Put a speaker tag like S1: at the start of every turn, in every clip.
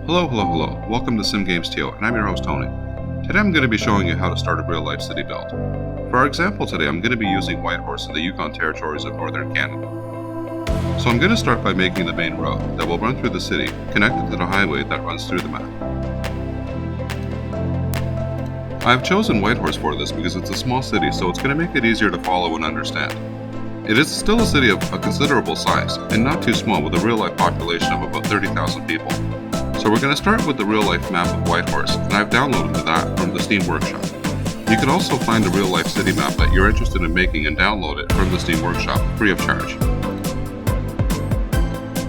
S1: Hello. Welcome to SimGamesTO, and I'm your host Tony. Today I'm going to be showing you how to start a real-life city build. For our example today, I'm going to be using Whitehorse in the Yukon territories of northern Canada. So I'm going to start by making the main road that will run through the city, connected to the highway that runs through the map. I've chosen Whitehorse for this because it's a small city, so it's going to make it easier to follow and understand. It is still a city of a considerable size, and not too small, with a real-life population of about 30,000 people. So we're going to start with the real-life map of Whitehorse, and I've downloaded that from the Steam Workshop. You can also find a real-life city map that you're interested in making and download it from the Steam Workshop, free of charge.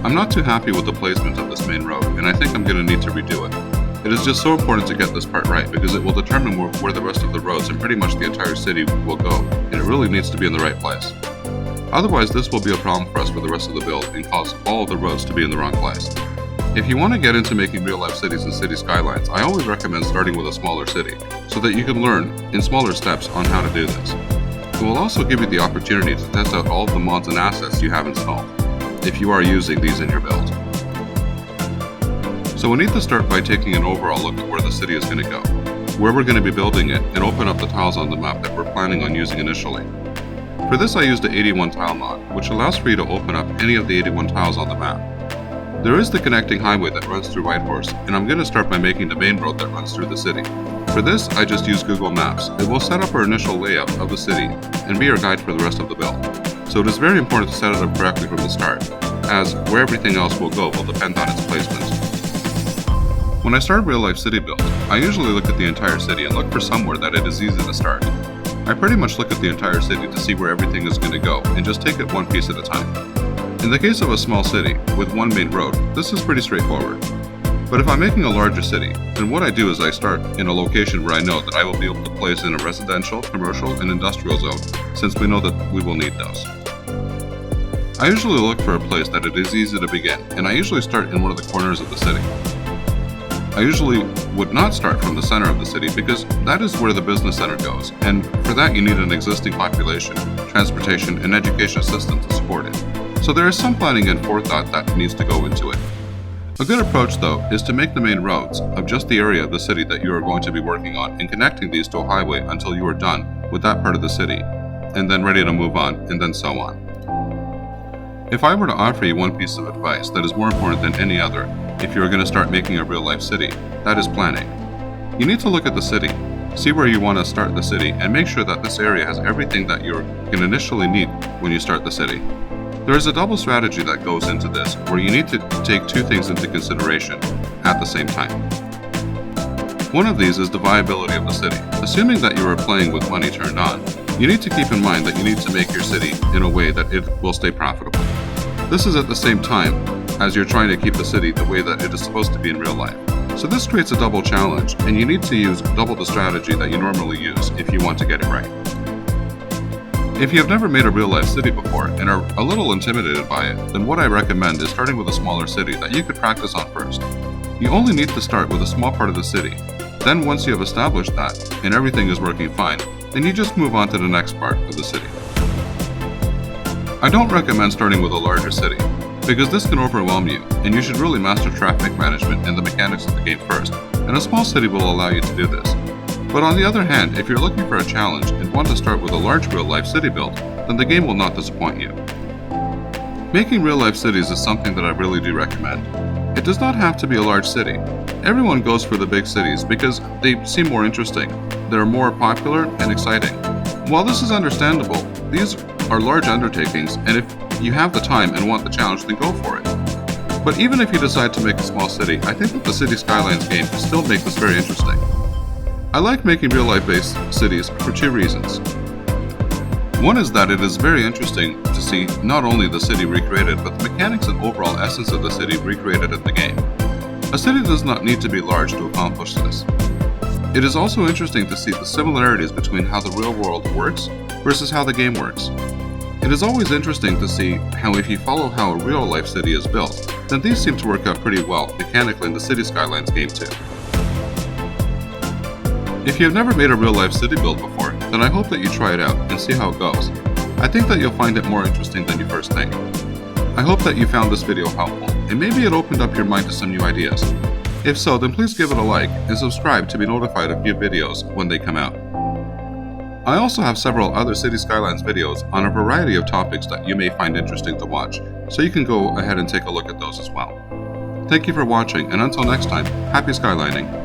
S1: I'm not too happy with the placement of this main road, and I think I'm going to need to redo it. It is just so important to get this part right, because it will determine where the rest of the roads and pretty much the entire city will go, and it really needs to be in the right place. Otherwise, this will be a problem for us for the rest of the build and cause all of the roads to be in the wrong place. If you want to get into making real-life cities and city skylines, I always recommend starting with a smaller city, so that you can learn in smaller steps on how to do this. It will also give you the opportunity to test out all of the mods and assets you have installed, if you are using these in your build. So we need to start by taking an overall look at where the city is going to go, where we're going to be building it, and open up the tiles on the map that we're planning on using initially. For this I used the 81 tile mod, which allows for you to open up any of the 81 tiles on the map. There is the connecting highway that runs through Whitehorse, and I'm going to start by making the main road that runs through the city. For this, I just use Google Maps. It will set up our initial layout of the city and be our guide for the rest of the build. So it is very important to set it up correctly from the start, as where everything else will go will depend on its placement. When I start a real-life city build, I usually look at the entire city and look for somewhere that it is easy to start. I pretty much look at the entire city to see where everything is going to go and just take it one piece at a time. In the case of a small city with one main road, this is pretty straightforward. But if I'm making a larger city, then what I do is I start in a location where I know that I will be able to place in a residential, commercial, and industrial zone, since we know that we will need those. I usually look for a place that it is easy to begin, and I usually start in one of the corners of the city. I usually would not start from the center of the city because that is where the business center goes, and for that you need an existing population, transportation, and education system to support it. So there is some planning and forethought that needs to go into it. A good approach, though, is to make the main roads of just the area of the city that you are going to be working on and connecting these to a highway until you are done with that part of the city, and then ready to move on, and then so on. If I were to offer you one piece of advice that is more important than any other if you are going to start making a real-life city, that is planning. You need to look at the city, see where you want to start the city, and make sure that this area has everything that you're going to initially need when you start the city. There is a double strategy that goes into this, where you need to take two things into consideration at the same time. One of these is the viability of the city. Assuming that you are playing with money turned on, you need to keep in mind that you need to make your city in a way that it will stay profitable. This is at the same time as you're trying to keep the city the way that it is supposed to be in real life. So this creates a double challenge, and you need to use double the strategy that you normally use if you want to get it right. If you have never made a real-life city before and are a little intimidated by it, then what I recommend is starting with a smaller city that you could practice on first. You only need to start with a small part of the city. Then once you have established that, and everything is working fine, then you just move on to the next part of the city. I don't recommend starting with a larger city, because this can overwhelm you, and you should really master traffic management and the mechanics of the game first, and a small city will allow you to do this. But on the other hand, if you're looking for a challenge and want to start with a large real-life city build, then the game will not disappoint you. Making real-life cities is something that I really do recommend. It does not have to be a large city. Everyone goes for the big cities because they seem more interesting, they're more popular and exciting. While this is understandable, these are large undertakings, and if you have the time and want the challenge, then go for it. But even if you decide to make a small city, I think that the City Skylines game can still make this very interesting. I like making real-life based cities for two reasons. One is that it is very interesting to see not only the city recreated, but the mechanics and overall essence of the city recreated in the game. A city does not need to be large to accomplish this. It is also interesting to see the similarities between how the real world works versus how the game works. It is always interesting to see how if you follow how a real-life city is built, then these seem to work out pretty well mechanically in the City Skylines game too. If you have never made a real-life city build before, then I hope that you try it out and see how it goes. I think that you'll find it more interesting than you first think. I hope that you found this video helpful, and maybe it opened up your mind to some new ideas. If so, then please give it a like and subscribe to be notified of new videos when they come out. I also have several other City Skylines videos on a variety of topics that you may find interesting to watch, so you can go ahead and take a look at those as well. Thank you for watching, and until next time, happy skylining.